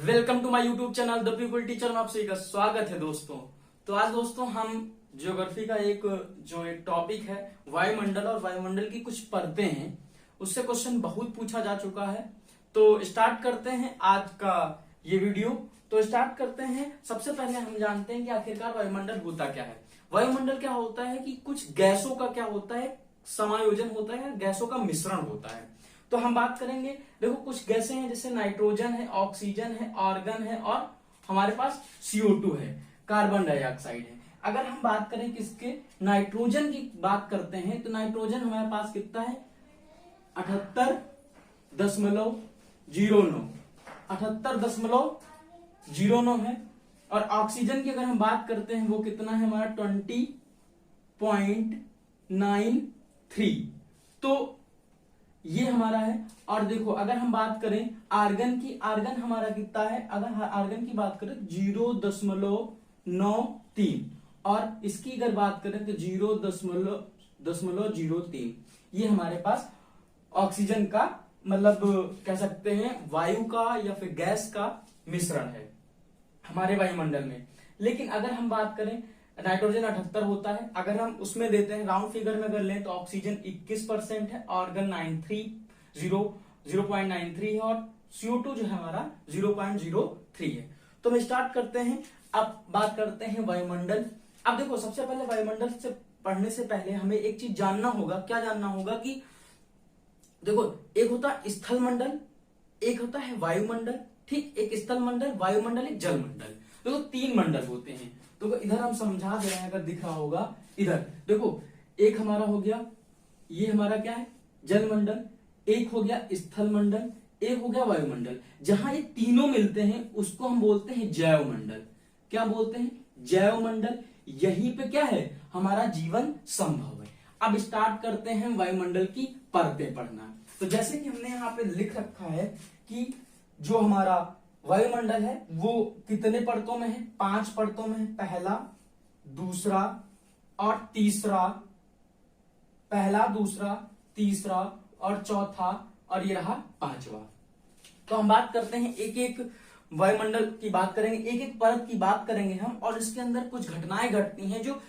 Welcome to my YouTube channel the people teacher में आप सभी का स्वागत है दोस्तों। तो आज दोस्तों हम ज्योग्राफी का एक टॉपिक है वायुमंडल और वायुमंडल की कुछ परतें हैं, उससे क्वेश्चन बहुत पूछा जा चुका है। तो स्टार्ट करते हैं आज का ये वीडियो। तो स्टार्ट करते हैं। सबसे पहले हम जानते हैं कि आखिरकार वायुमंडल होता क्या है। वायुमंडल क्या होता है कि कुछ गैसों का क्या होता है, समायोजन होता है, गैसों का मिश्रण होता है। तो हम बात करेंगे, देखो कुछ गैसें हैं जैसे नाइट्रोजन है, ऑक्सीजन है, आर्गन है और हमारे पास CO2 है, कार्बन डाइऑक्साइड है। अगर हम बात करें किसके, नाइट्रोजन की बात करते हैं तो नाइट्रोजन हमारे पास कितना है 78.09 78.09 है। और ऑक्सीजन की अगर हम बात करते हैं वो कितना है हमारा 20.93। तो ये हमारा है। और देखो अगर हम बात करें आर्गन की, आर्गन हमारा कितना है, अगर आर्गन की बात करें 0.93 और इसकी अगर बात करें तो 0.03। ये हमारे पास ऑक्सीजन का मतलब कह सकते हैं वायु का या फिर गैस का मिश्रण है हमारे वायुमंडल में। लेकिन अगर हम बात करें नाइट्रोजन 78 होता है, अगर हम उसमें देते हैं राउंड फिगर में अगर लें तो ऑक्सीजन 21% है, ऑर्गन 0.93 है और CO2 जो है हमारा 0.03 है। तो हम स्टार्ट करते हैं। अब बात करते हैं वायुमंडल। अब देखो सबसे पहले वायुमंडल से पढ़ने से पहले हमें एक चीज जानना होगा। क्या जानना होगा कि देखो एक होता है स्थल मंडल, एक होता है वायुमंडल, ठीक, एक स्थल मंडल, वायुमंडल, एक जल मंडल। देखो 3 मंडल होते हैं। तो इधर हम समझा दे रहे हैं, अगर दिख रहा होगा इधर देखो, एक हमारा हो गया, ये हमारा क्या है जल मंडल, एक हो गया स्थल मंडल, एक हो गया वायुमंडल। जहां ये तीनों मिलते हैं उसको हम बोलते हैं जैव मंडल। क्या बोलते हैं, जैव मंडल। यहीं पे क्या है हमारा जीवन संभव है। अब स्टार्ट करते हैं वायुमंडल की परतें पढ़ना। तो जैसे कि हमने यहाँ पे लिख रखा है कि जो हमारा वायुमंडल है वो कितने परतों में है, 5 परतों में है। पहला, दूसरा और तीसरा, पहला, दूसरा, तीसरा और चौथा, और ये रहा 5वां। तो हम बात करते हैं एक एक वायुमंडल की बात करेंगे, एक एक परत की बात करेंगे हम, और इसके अंदर कुछ घटनाएं घटती हैं जो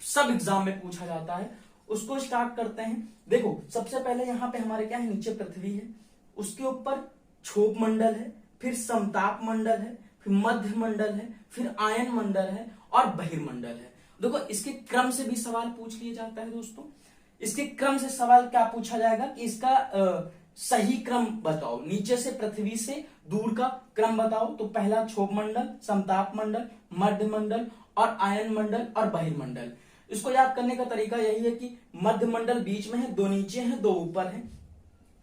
सब एग्जाम में पूछा जाता है। उसको स्टार्ट करते हैं। देखो सबसे पहले यहाँ पे हमारे क्या है, नीचे पृथ्वी है, उसके ऊपर क्षोभ मंडल है, फिर समताप मंडल है, फिर मध्य मंडल है, फिर आयन मंडल है और बहिर्मंडल है। देखो इसके क्रम से भी सवाल पूछ लिया जाता है दोस्तों। इसके क्रम से सवाल क्या पूछा जाएगा कि इसका सही क्रम बताओ, नीचे से पृथ्वी से दूर का क्रम बताओ। तो पहला क्षोभ मंडल, समताप मंडल, मध्य मंडल और आयन मंडल और बहिर्मंडल। इसको याद करने का तरीका यही है कि मध्य मंडल बीच में है, 2 नीचे हैं 2 ऊपर है।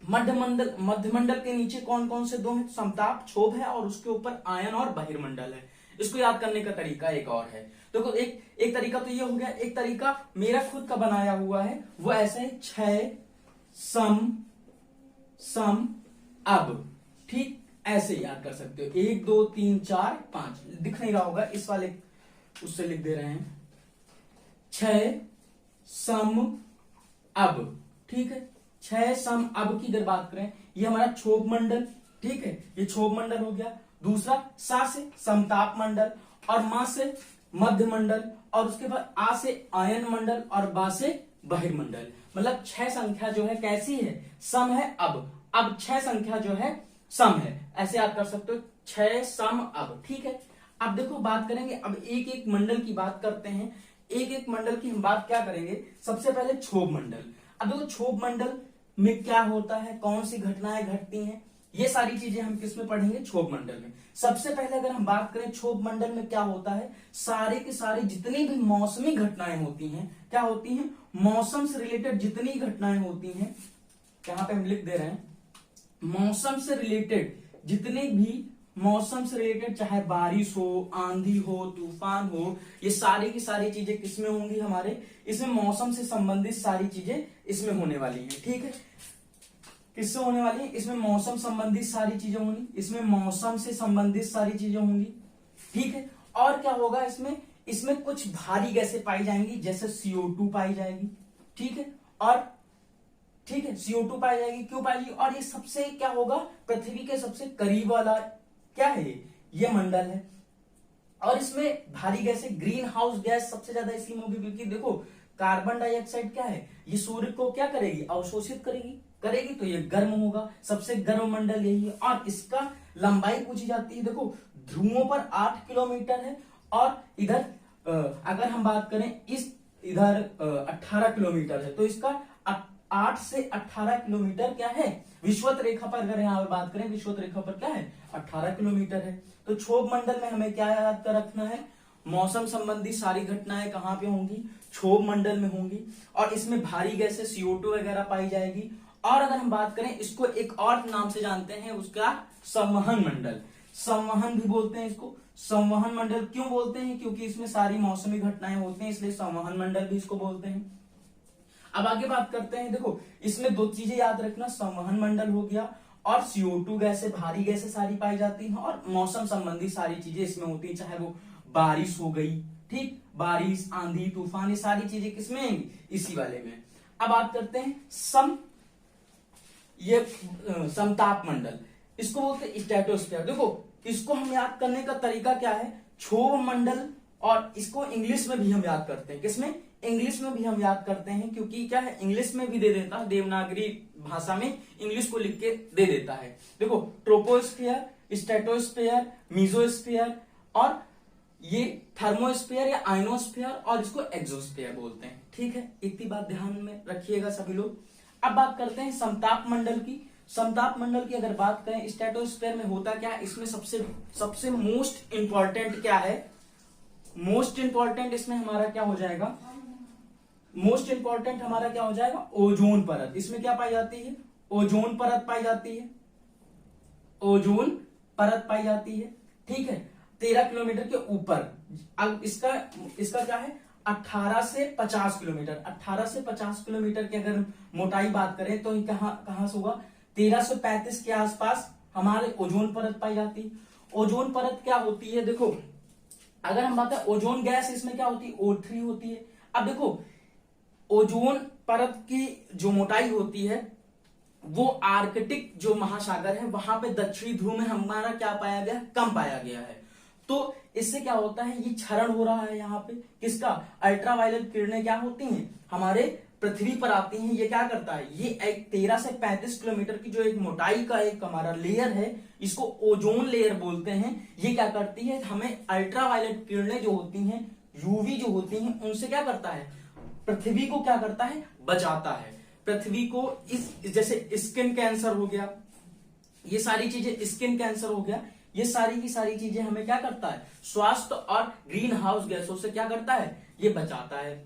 मध्य मंडल के नीचे कौन कौन से 2 हैं, समताप, क्षोभ है और उसके ऊपर आयन और बहिर्मंडल है। इसको याद करने का तरीका एक और है। देखो एक तरीका तो ये हो गया। एक तरीका मेरा खुद का बनाया हुआ है, वो ऐसा है 6 सम अब, ठीक, ऐसे याद कर सकते हो। 1 2 3 4 5 दिख नहीं रहा होगा, इस वाले उससे लिख दे रहे हैं 6 सम अब, ठीक है। 6 सम अब की अगर बात करें, ये हमारा क्षोभ मंडल, ठीक है, ये क्षोभ मंडल हो गया। दूसरा सा से समताप मंडल और मा से मध्य मंडल और उसके बाद आ से आयन मंडल और बा से बहिर्मंडल। मतलब 6 संख्या जो है कैसी है, सम है अब 6 संख्या जो है सम है, ऐसे याद कर सकते हो 6 सम अब, ठीक है। अब देखो बात करेंगे, अब एक एक मंडल की बात करते हैं। एक एक मंडल की हम बात क्या करेंगे, सबसे पहले क्षोभ मंडल। अब देखो क्षोभ मंडल में क्या होता है, कौन सी घटनाएं घटती हैं, ये सारी चीजें हम किसमें पढ़ेंगे, क्षोभ मंडल में। सबसे पहले अगर हम बात करें क्षोभ मंडल में क्या होता है, सारे के सारे जितनी भी मौसमी घटनाएं होती हैं, क्या होती हैं, मौसम से रिलेटेड जितनी घटनाएं होती हैं, यहां पे हम लिख दे रहे हैं मौसम से रिलेटेड जितने भी, मौसम से रिलेटेड चाहे बारिश हो, आंधी हो, तूफान हो, ये सारी की सारी चीजें किसमें होंगी हमारे, इसमें मौसम से संबंधित सारी चीजें इसमें होने वाली हैं, ठीक है। किससे होने वाली है, इसमें मौसम संबंधित सारी चीजें होंगी, इसमें मौसम से संबंधित सारी चीजें होंगी, ठीक है। और क्या होगा इसमें कुछ भारी गैसें पाई जाएंगी, जैसे CO2 पाई जाएगी, ठीक है। और ठीक है CO2 पाई जाएगी, क्यों पाई जाएगी, और ये सबसे क्या होगा, पृथ्वी के सबसे करीब वाला क्या है, ये मंडल है। और इसमें भारी गैस है, ग्रीन हाउस गैस सबसे ज्यादा इसलिए होगी क्योंकि देखो कार्बन डाइऑक्साइड क्या है, ये सूर्य को क्या करेगी, अवशोषित करेगी तो ये गर्म होगा, सबसे गर्म मंडल यही है। और इसका लंबाई पूछी जाती है, देखो ध्रुवों पर 8 किलोमीटर है और इधर अगर हम बात करें इधर 18 किलोमीटर है, तो इसका 8 से 18 किलोमीटर क्या है, विषुवत रेखा पर अगर यहाँ बात करें विषुवत रेखा पर क्या है 18 किलोमीटर है। तो क्षोभ मंडल में हमें क्या याद कर रखना है, मौसम संबंधी सारी घटनाएं कहां पे होंगी, क्षोभ मंडल में होंगी। और इसमें भारी गैसें CO2 वगैरह पाई जाएगी। और अगर हम बात करें इसको एक और नाम से जानते हैं, उसका संवहन मंडल, संवहन भी बोलते हैं इसको। संवहन मंडल क्यों बोलते हैं, क्योंकि इसमें सारी मौसमी घटनाएं होती हैं, इसलिए संवहन मंडल भी इसको बोलते हैं। अब आगे बात करते हैं, देखो इसमें दो चीजें याद रखना, संवहन मंडल हो गया और CO2 गैसें, भारी गैसें सारी पाई जाती हैं, और मौसम संबंधी सारी चीजें इसमें होती है, चाहे वो बारिश हो गई, ठीक, बारिश, आंधी, तूफान, ये सारी चीजें किसमें आएंगी, इसी वाले में। अब बात करते हैं समताप मंडल, इसको बोलते हैं स्ट्रेटोस्फीयर। देखो इसको हम याद करने का तरीका क्या है, क्षोभ मंडल, और इसको इंग्लिश में भी हम याद करते हैं, किसमें, इंग्लिश में भी हम याद करते हैं, क्योंकि क्या है इंग्लिश में भी दे देता है, देवनागरी भाषा में इंग्लिश को लिख के दे देता है। देखो ट्रोपोस्फीयर, स्ट्रेटोस्फीयर, मीजोस्फीयर, और ये थर्मोस्फीयर या आइनोस्फीयर, और इसको एक्सोस्फीयर बोलते हैं, ठीक है। इतनी बात ध्यान में रखिएगा सभी लोग। अब बात करते हैं समताप मंडल की। समताप मंडल की अगर बात करें, स्ट्रेटोस्फीयर में होता क्या है, इसमें सबसे मोस्ट इंपॉर्टेंट क्या है, मोस्ट इंपॉर्टेंट इसमें हमारा क्या हो जाएगा, मोस्ट इंपॉर्टेंट हमारा क्या हो जाएगा, ओजोन परत। इसमें क्या पाई जाती है, ओजोन परत पाई जाती है, ओजोन परत पाई जाती है, ठीक है, 13 किलोमीटर के ऊपर। अब इसका क्या है, 18 से 50 किलोमीटर, 18 से 50 किलोमीटर की अगर मोटाई बात करें तो कहां से होगा, 13 से 35 के आसपास हमारे ओजोन परत पाई जाती है। ओजोन परत क्या होती है, देखो अगर हम बात करें ओजोन गैस, इसमें क्या होती है, O3 होती है। अब देखो ओजोन परत की जो मोटाई होती है वो आर्कटिक जो महासागर है वहां पे दक्षिणी ध्रुव में हमारा क्या पाया गया, कम पाया गया है। तो इससे क्या होता है, ये क्षरण हो रहा है यहाँ पे, किसका, अल्ट्रावायलेट किरणें क्या होती हैं, हमारे पृथ्वी पर आती हैं। ये क्या करता है, ये एक 13 से 35 किलोमीटर की जो एक मोटाई का एक हमारा लेयर है, इसको ओजोन लेयर बोलते हैं। ये क्या करती है, हमें अल्ट्रावायलेट किरणें जो होती हैं, यूवी जो होती हैं, उनसे क्या करता है, पृथ्वी को क्या करता है, बचाता है। पृथ्वी को इस जैसे स्किन कैंसर हो गया, ये सारी चीजें, स्किन कैंसर हो गया, ये सारी की सारी चीजें हमें क्या करता है, स्वास्थ्य और ग्रीन हाउस गैसों से क्या करता है, ये बचाता है।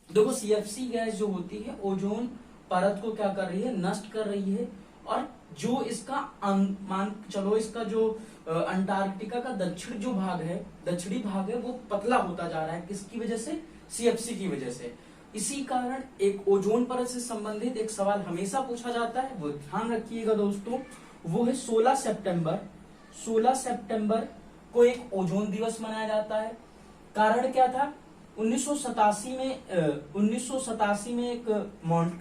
देखो CFC गैस जो होती है ओजोन परत को क्या कर रही है, नष्ट कर रही है। और जो इसका मान चलो इसका जो अंटार्कटिका का दक्षिणी भाग है वो पतला होता जा रहा है, किसकी वजह से, CFC की वजह से। इसी कारण एक ओजोन परत से संबंधित एक सवाल हमेशा पूछा जाता है, वो ध्यान रखिएगा दोस्तों, वो है 16 सितंबर को एक ओजोन दिवस मनाया जाता है। कारण क्या था, 1987 में एक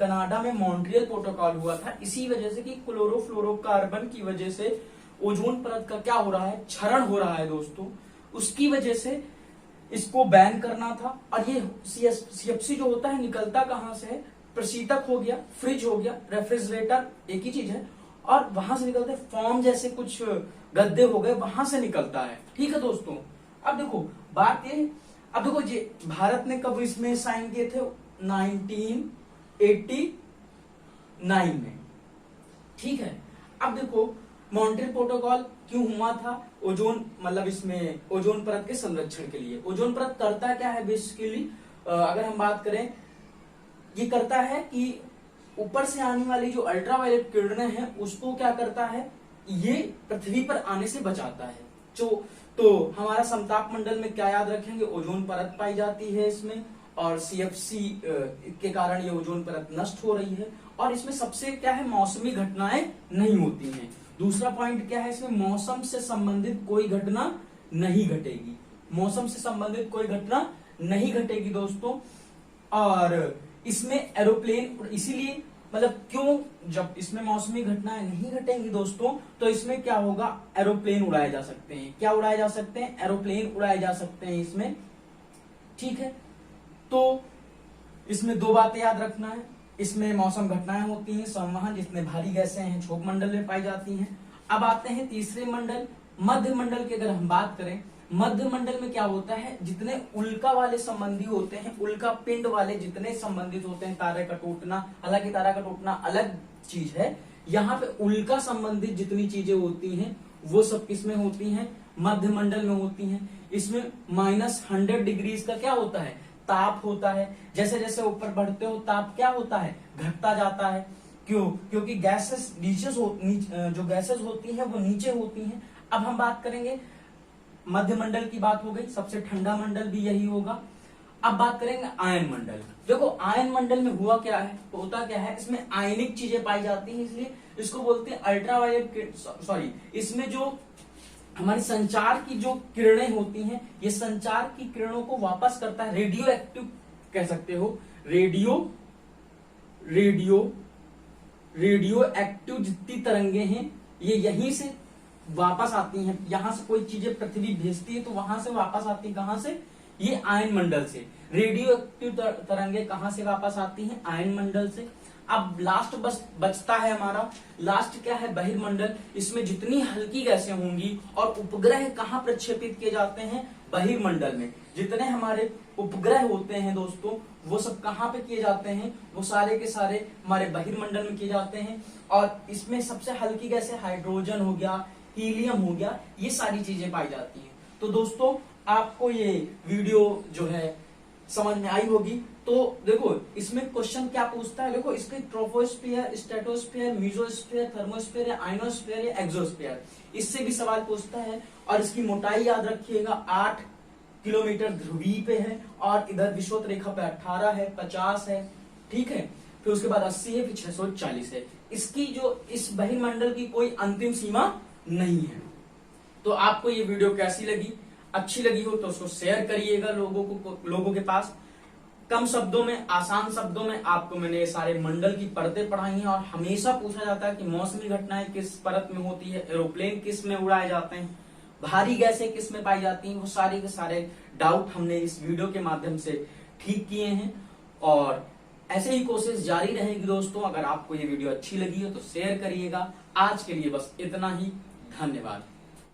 कनाडा में मॉन्ट्रियल प्रोटोकॉल हुआ था, इसी वजह से कि क्लोरोफ्लोरोकार्बन की वजह से ओजोन परत का क्या हो रहा है, क्षरण हो रहा है दोस्तों, उसकी वजह से इसको बैन करना था। और ये CFC जो होता है निकलता कहां से है, प्रशीतक हो गया, फ्रिज हो गया, रेफ्रिजरेटर एक ही चीज है, और वहां से निकलते फॉर्म जैसे कुछ गद्दे हो गए, वहां से निकलता है, ठीक है दोस्तों। अब देखो बात ये, अब देखो ये भारत ने कब इसमें साइन किए थे, 1989 में, ठीक है। अब देखो मॉन्ट्रियल प्रोटोकॉल क्यों हुआ था, ओजोन मतलब इसमें ओजोन परत के संरक्षण के लिए। ओजोन परत करता क्या है बेसिकली, अगर हम बात करें, ये करता है कि ऊपर से आने वाली जो अल्ट्रावायलेट किरणें हैं उसको क्या करता है, ये पृथ्वी पर आने से बचाता है। तो हमारा समताप मंडल में क्या याद रखेंगे, ओजोन परत पाई जाती है इसमें, और CFC के कारण ये ओजोन परत नष्ट हो रही है। और इसमें सबसे क्या है, मौसमी घटनाएं नहीं होती हैं। दूसरा पॉइंट क्या है, इसमें मौसम से संबंधित कोई घटना नहीं घटेगी, मौसम से संबंधित कोई घटना नहीं घटेगी दोस्तों। और इसमें एरोप्लेन, इसीलिए मतलब क्यों, जब इसमें मौसमी घटनाएं नहीं घटेंगी दोस्तों तो इसमें क्या होगा, एरोप्लेन उड़ाए जा सकते हैं। क्या उड़ाए जा सकते हैं, एरोप्लेन उड़ाए जा सकते हैं इसमें, ठीक है। तो इसमें दो बातें याद रखना है, इसमें मौसम घटनाएं होती हैं संवहन, जिसमें भारी गैसें हैं क्षोभ मंडल में पाई जाती हैं। अब आते हैं तीसरे मंडल, मध्य मंडल की अगर हम बात करें, मध्य मंडल में क्या होता है, जितने उल्का वाले संबंधी होते हैं, उल्का पिंड वाले जितने संबंधित होते हैं, तारे का टूटना, हालांकि तारा का टूटना अलग चीज है, यहाँ पे उल्का संबंधित जितनी चीजें होती हैं वो सब किसमें होती हैं, मध्य मंडल में होती हैं। इसमें -100 डिग्रीज का क्या होता है, ताप होता है। जैसे जैसे ऊपर बढ़ते हो ताप क्या होता है, घटता जाता है। क्यों, क्योंकि गैसेस जो गैसेस होती हैं वो नीचे होती हैं। अब हम बात करेंगे, मध्य मंडल की बात हो गई, सबसे ठंडा मंडल भी यही होगा। अब बात करेंगे आयन मंडल। देखो आयन मंडल में हुआ क्या है, होता क्या है, इसमें आयनिक चीजें पाई जाती हैं, इसलिए इसको बोलते हैं अल्ट्रावायलेट, सॉरी, इसमें जो हमारी संचार की जो किरणें होती हैं, ये संचार की किरणों को वापस करता है, रेडियो एक्टिव कह सकते हो, रेडियो एक्टिव जितनी तरंगे हैं ये यहीं से वापस आती हैं। यहां से कोई चीजें पृथ्वी भेजती है तो वहां से वापस आती है, कहां से, ये आयन मंडल से। रेडियो एक्टिव तरंगे कहां से वापस आती हैं, आयन मंडल से। अब लास्ट बस बचता है हमारा, लास्ट क्या है, बहिर्मंडल। इसमें जितनी हल्की गैसें होंगी, और उपग्रह कहां प्रक्षेपित किए जाते हैं, बहिर्मंडल में। जितने हमारे उपग्रह होते हैं दोस्तों वो सब कहां पे किए जाते हैं, वो सारे के सारे हमारे बहिर्मंडल में किए जाते हैं। और इसमें सबसे हल्की गैसें हाइड्रोजन हो गया, हीलियम हो गया, ये सारी चीजें पाई जाती हैं। तो दोस्तों आपको ये वीडियो जो है समझ में आई होगी। तो देखो इसमें क्वेश्चन क्या पूछता है, देखो इसके troposphere, stratosphere, mesosphere, thermosphere, ionosphere या एक्सोस्फीयर, इससे भी सवाल पूछता है। और इसकी मोटाई याद रखिएगा 8 किलोमीटर ध्रुवीय पे है, और इधर विषुवत रेखा पे 18 है, 50 है, ठीक है। फिर उसके बाद 80 है, फिर 640 है। इसकी जो इस बहिर्मंडल की कोई अंतिम सीमा नहीं है। तो आपको ये वीडियो कैसी लगी, अच्छी लगी हो तो उसको शेयर करिएगा लोगों के पास। कम शब्दों में, आसान शब्दों में आपको मैंने ये सारे मंडल की परतें पढ़ाई हैं। और हमेशा पूछा जाता है कि मौसमी घटनाएं किस परत में होती है, एरोप्लेन किस में उड़ाए जाते हैं, भारी गैसें किस में पाई जाती हैं, वो सारे के सारे डाउट हमने इस वीडियो के माध्यम से ठीक किए हैं। और ऐसे ही कोशिश जारी रहेगी दोस्तों। अगर आपको ये वीडियो अच्छी लगी हो तो शेयर करिएगा। आज के लिए बस इतना ही, धन्यवाद।